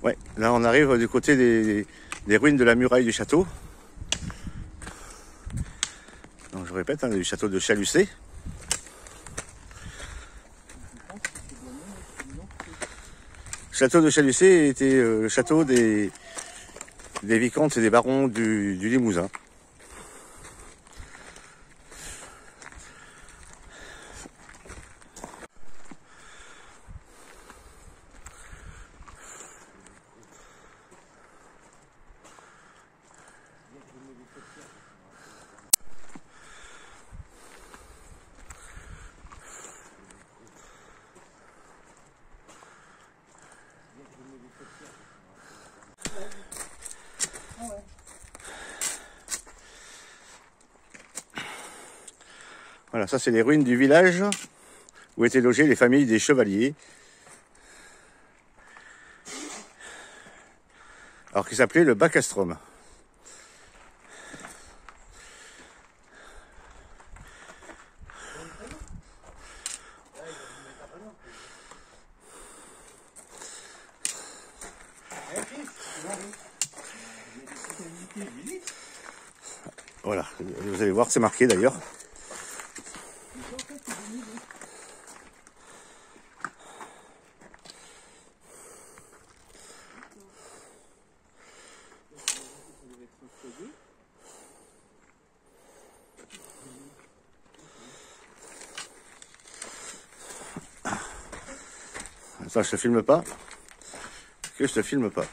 Ouais, là on arrive du côté des ruines de la muraille du château. Donc je répète, du château de Chalucé. Le château de Chalucé était le château des vicomtes et des barons du Limousin. Voilà, ça c'est les ruines du village où étaient logées les familles des chevaliers. Alors qui s'appelait le Bacastrum. Voilà, vous allez voir, c'est marqué d'ailleurs. Ça, je te filme pas. Que je te filme pas.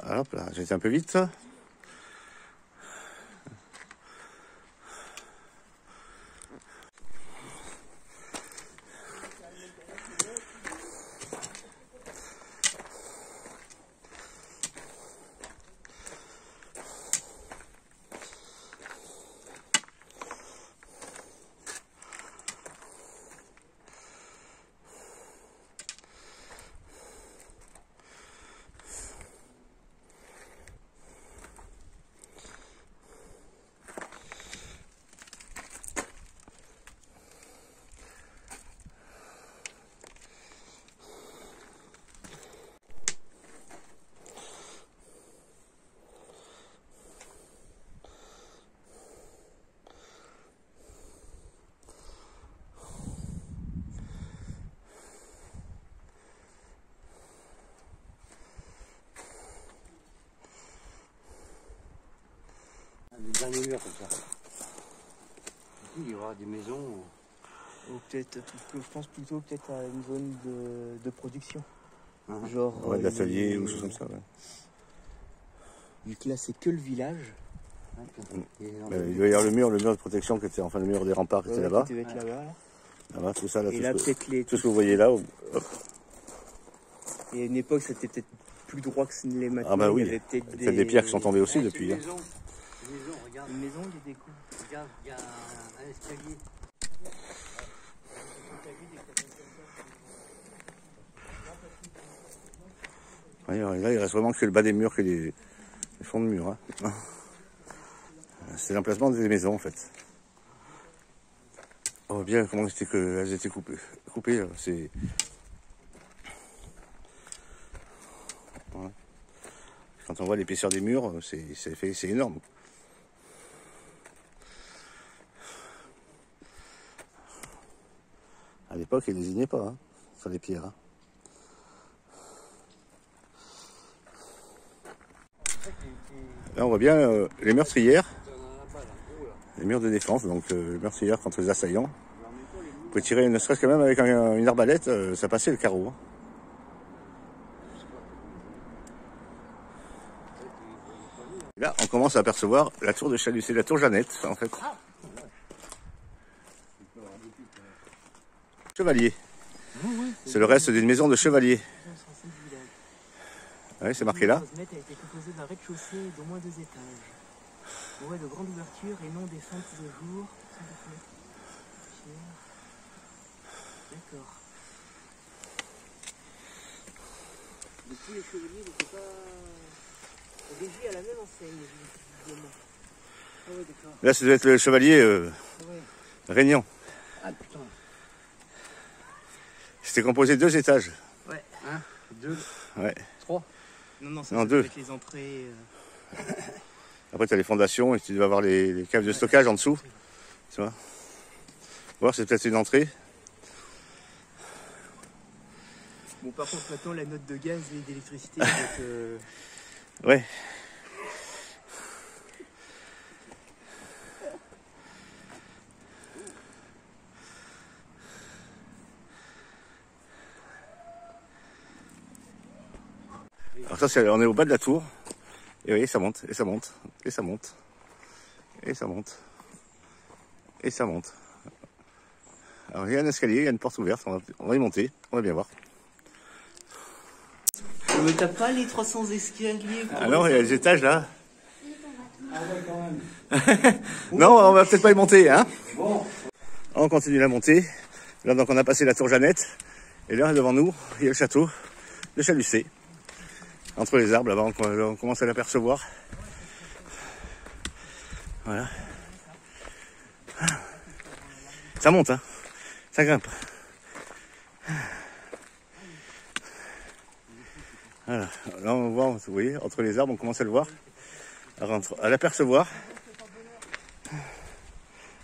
Hop là, j'ai été un peu vite. Les derniers murs comme ça. Il y aura des maisons. Ou peut-être, je pense plutôt peut-être à une zone de production. Genre ouais, d'atelier ou choses comme ça. Ouais. Vu que là c'est que le village. Il doit y avoir le mur de protection qui était, enfin le mur des remparts qui était là-bas. Là-bas, tout ça, là, et tout, là, tout ce que vous voyez là. Hop. Et à une époque c'était peut-être plus droit que ce ne l'est maintenant. Ah bah oui, il y avait peut-être des pierres qui sont tombées aussi depuis. Une maison, regarde. Une maison, il y a des coups. Regarde, il y a un escalier. Là, il reste vraiment que le bas des murs, que les fonds de mur. Hein. C'est l'emplacement des maisons en fait. On voit bien comment elles étaient coupées. C'est... Voilà. Quand on voit l'épaisseur des murs, c'est énorme. À l'époque, ils ne désignaient pas sur les pierres. Hein. Là, on voit bien les meurtrières, les murs de défense, donc meurtrières contre les assaillants. Vous pouvez tirer ne serait-ce que même avec une arbalète, ça passait le carreau. Hein. Là, on commence à apercevoir la tour de Chalucé, la tour Jeannette, en fait. Chevalier. C'est le reste d'une maison de chevalier. Oui, c'est marqué là. La a été composée d'un rez-de-chaussée et d'au moins 2 étages. On voit de grandes ouvertures et non des fentes de jour. D'accord. Mais tous les chevaliers n'étaient pas régis à la même enseigne, évidemment. Ah ouais, d'accord. Là, ça doit être le chevalier régnant. Ah putain. C'était composé de 2 étages. Ouais. 2. Ouais. 3. Non, ça Non, c'est 2. avec les entrées. Après, tu as les fondations et tu dois avoir les caves de stockage en dessous. Tu vois. Voir, c'est peut-être une entrée. Bon, par contre, maintenant, la note de gaz et d'électricité va être... Ouais. Alors ça, on est au bas de la tour. Et vous voyez, ça monte, et ça monte, et ça monte, et ça monte, et ça monte. Alors il y a un escalier, il y a une porte ouverte, on va y monter, on va bien voir. Mais t'as pas les 300 escaliers Ah non, il y a des étages là. Ah ouais, quand même. Non, on va peut-être pas y monter, hein. Bon. On continue la montée. Là, donc, on a passé la tour Jeannette. Et là, devant nous, il y a le château de Chalucé. Entre les arbres, là-bas, on commence à l'apercevoir. Voilà. Ça monte, hein. Ça grimpe. Voilà. Là, on voit, vous voyez, entre les arbres, on commence à le voir. À l'apercevoir.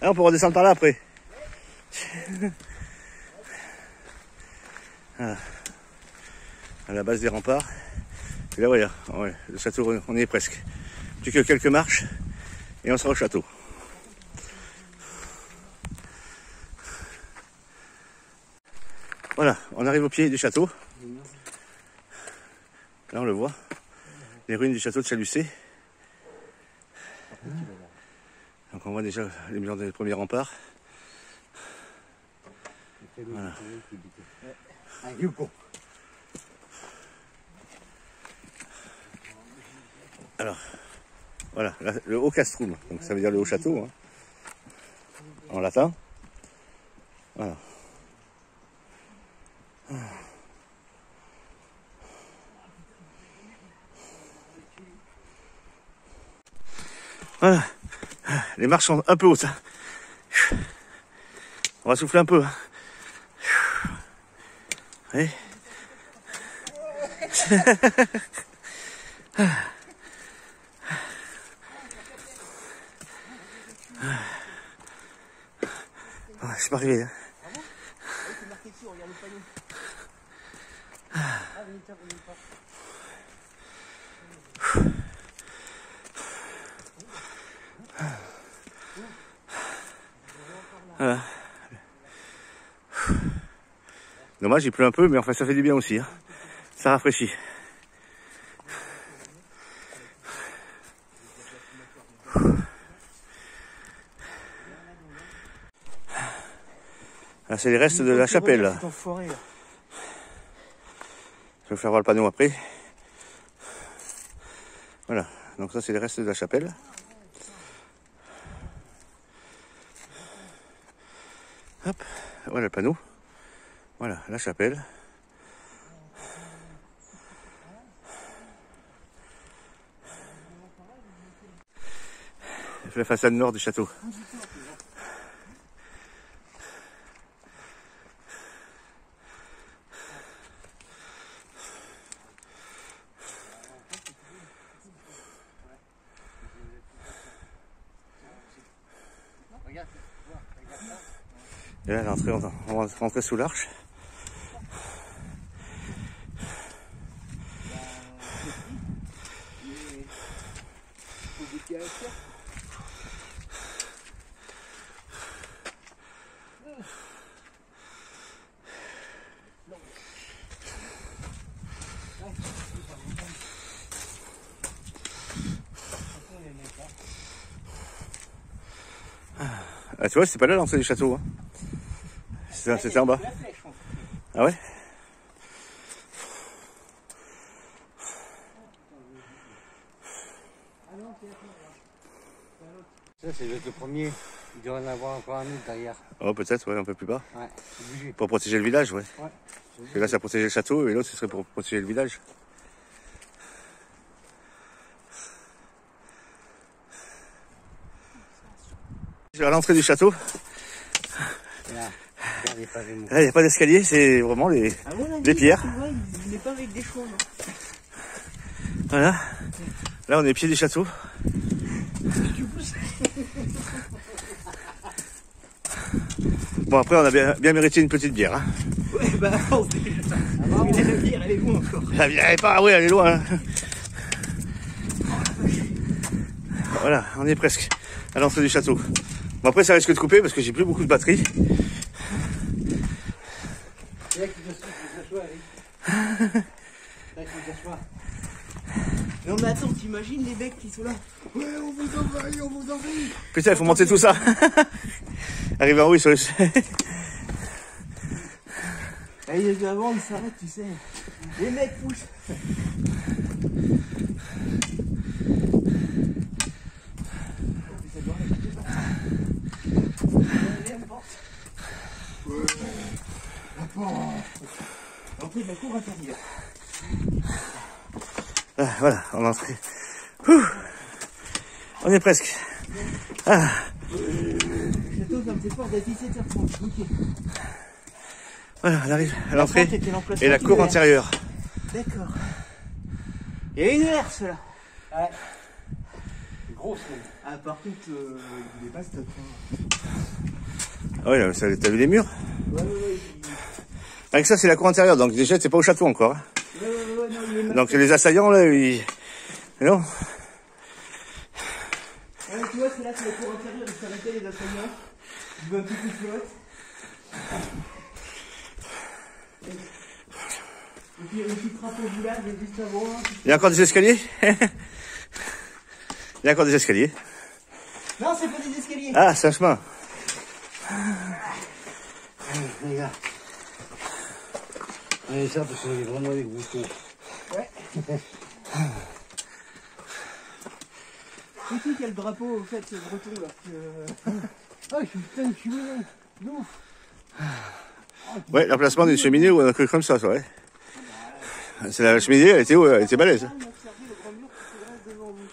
Ah, on peut redescendre par là après. Voilà. À la base des remparts. Et là, voilà, ouais, le château, on y est presque. Plus que quelques marches et on sera au château. Voilà, on arrive au pied du château. Là, on le voit. Les ruines du château de Chalucé. Donc on voit déjà les maisons des premiers remparts. Voilà. Alors, voilà, le haut castrum, donc ça veut dire le haut château, hein, en latin. Voilà. Voilà. Les marches sont un peu hautes. On va souffler un peu. Oui. Ah, je suis pas arrivé. Hein. Voilà. Dommage, il pleut un peu, mais enfin ça fait du bien aussi. Hein. Ça rafraîchit. Là, c'est les restes de la chapelle. Là. Je vais vous faire voir le panneau après. Voilà, donc ça c'est les restes de la chapelle. Hop, voilà le panneau. Voilà, la chapelle. La façade nord du château. Et là, l'entrée, on va rentrer sous l'arche. Ah, tu vois, c'est pas là l'entrée du château. Hein. C'était en bas. Ah ouais? Ça, c'est le premier. Il doit en avoir encore un autre derrière. Oh, peut-être, ouais, un peu plus bas. Ouais, c'est obligé. Pour protéger le village, ouais. Ouais. Parce que là, ça protégeait le château et l'autre, ce serait pour protéger le village. À l'entrée du château. Là, il n'y a pas d'escalier, c'est vraiment les pierres. Il n'est pas avec des chevaux, non. Voilà. Là, on est au pied du château. Bon, après, on a bien mérité une petite bière. Hein. Ouais, bah, on se dit. La bière, elle est loin encore. La bière, elle est pas, oui, elle est loin. Hein. Voilà, on est presque à l'entrée du château. Bon, après, ça risque de couper parce que j'ai plus beaucoup de batterie. C'est là qu'il s'assoit, allez. Là qu'il s'assoit. Non, mais attends, t'imagines les mecs qui sont là? Ouais, on vous envahit, on vous envahit. Putain, il faut monter tout ça. Arrive en haut, ils sont... Et les avant, ils s'arrêtent, tu sais. Les mecs poussent. L'entrée de la cour intérieure. Ah, voilà, on est entré. On est presque. Ah. Le château, ça me fait peur d'être 17h30. Ok. Voilà, on arrive à l'entrée et la cour linéaire. antérieure. D'accord. Il y a une herse là. Ouais. Grosse, même. Ah, par contre, il est pas stop. Ah oui, t'as vu les murs? Ouais. Avec ça, c'est la cour intérieure, donc déjà, c'est pas au château encore. Hein. Ouais, non, il est Donc les assaillants, là, ils... Non. Ouais, tu vois, c'est là, c'est la cour intérieure, ils s'arrêtaient les assaillants. Je veux un petit coup de flotte. Et puis, une petite trappe au village, juste avant. Il y a encore des escaliers? Il y a encore des escaliers. Non, c'est pas des escaliers. Ah, c'est un chemin. Les gars. Allez, ça, parce qu'on est vraiment avec boutons. Ouais. C'est qui qui a le drapeau, au fait, c'est breton, là Ah, je suis putain de cheminée. De ouf. Ouais, l'emplacement d'une cheminée ou un truc comme ça, ouais. C'est la cheminée, elle était balèze. Ah, on a observé le grand mur qui se dresse devant vous.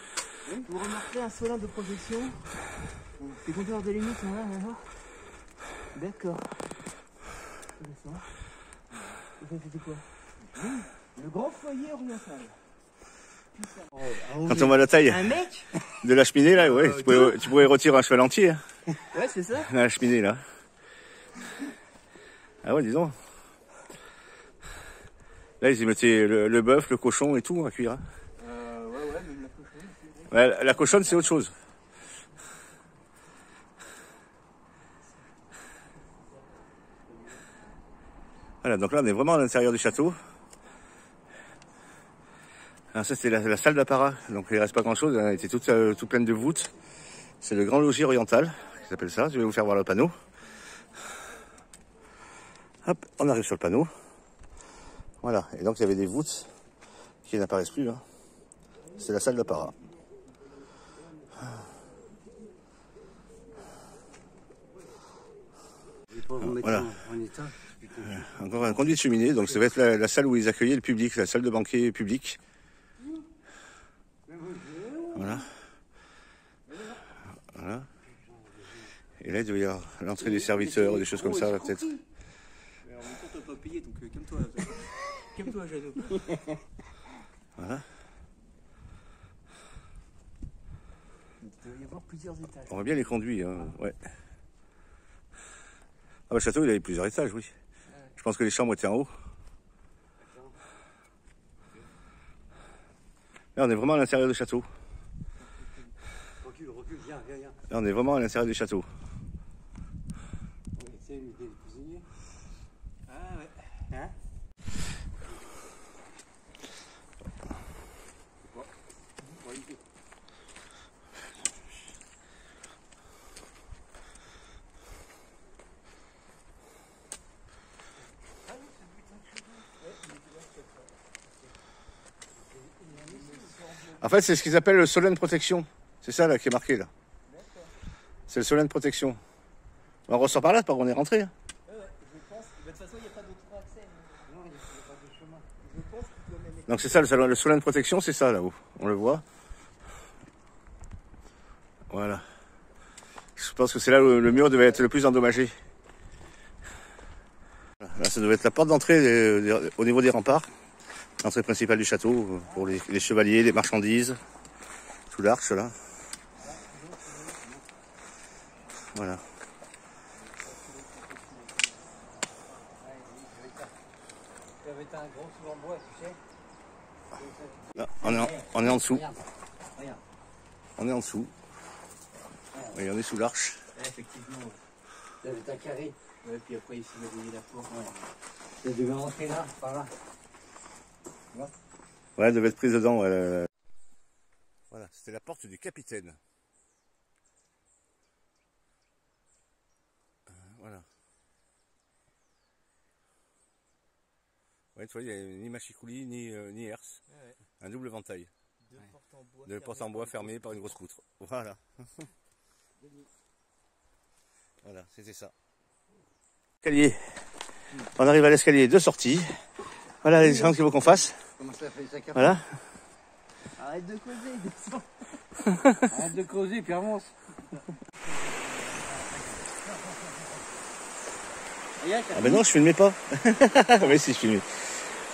Vous remarquez un solin de projection. Les compteurs de lumière sont là, là. D'accord. C'était quoi? Le grand foyer oriental. Quand on voit la taille Un mec? de la cheminée, là, ouais, tu pourrais retirer un cheval entier. Hein, Ouais, c'est ça. la cheminée, là. Ah ouais, dis donc. Là, ils y mettaient le bœuf, le cochon et tout à cuire. Hein. Ouais, même la cochonne. Ouais, la cochonne, c'est autre chose. Voilà, donc là, on est vraiment à l'intérieur du château. Alors ça, c'est la salle d'apparat. Donc, il ne reste pas grand-chose. Elle était toute pleine de voûtes. C'est le grand logis oriental, qui s'appelle ça. Je vais vous faire voir le panneau. Hop, on arrive sur le panneau. Voilà, et donc il y avait des voûtes qui n'apparaissent plus. Hein. C'est la salle d'apparat. Voilà. Encore un conduit de cheminée, donc ça va être la salle où ils accueillaient le public, la salle de banquet public. Voilà. Voilà. Et là, il doit y avoir l'entrée des serviteurs, des choses comme ça, peut-être. Mais en même temps, t'as pas payé, donc calme-toi. Calme-toi, Jeannot. Voilà. Il doit y avoir plusieurs étages. On voit bien les conduits, hein. Ouais. Ah bah, le château, il avait plusieurs étages, oui. Je pense que les chambres étaient en haut. Là, on est vraiment à l'intérieur du château. Recule, viens. Là, on est vraiment à l'intérieur du château. C'est l'idée du cuisinier. Ah ouais. Hein? En fait, c'est ce qu'ils appellent le solène protection. C'est ça là qui est marqué là. C'est le solène protection. On ressort par là, par où on est rentré. Hein. Je pense. De toute façon, il n'y a pas d'autre accès. Non, il n'y a pas de chemin. Je pense qu'il doit même être... Donc c'est ça, le solène protection, c'est ça là-haut. On le voit. Voilà. Je pense que c'est là où le mur devait être le plus endommagé. Là, ça devait être la porte d'entrée au niveau des remparts. L'entrée principale du château pour les chevaliers, les marchandises. Sous l'arche là. Voilà. Ça va être un gros sous en bois, tu sais. Là, on est en dessous. Regarde. On est en dessous. Oui, on est sous l'arche. Ouais, effectivement. Ça va être un carré. Ouais, puis après ici, il va donner la porte. Ouais. Ça devait rentrer là, par là. Ouais, elle devait être prise dedans. Voilà, c'était la porte du capitaine. Voilà. Ouais, tu vois, il n'y a ni Machicoulis, ni Hers. Ouais. Un double ventail. Deux portes en bois fermées par une grosse poutre. Voilà. Voilà, c'était ça. Escalier. On arrive à l'escalier de sortie. Voilà les différences qu'il faut qu'on fasse. Comment ça fait ça? Voilà. Arrête de causer, descends. Arrête de causer, puis avance. Ah ben non, je filmais pas. Oui, si, je filmais.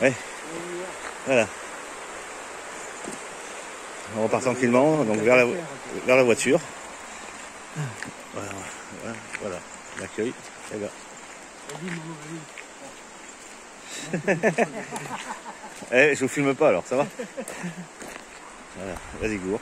Ouais. Voilà. On repart tranquillement, donc vers la voiture. Voilà. L'accueil. Et là. Je vous filme pas alors, ça va? Voilà, vas-y, Gour.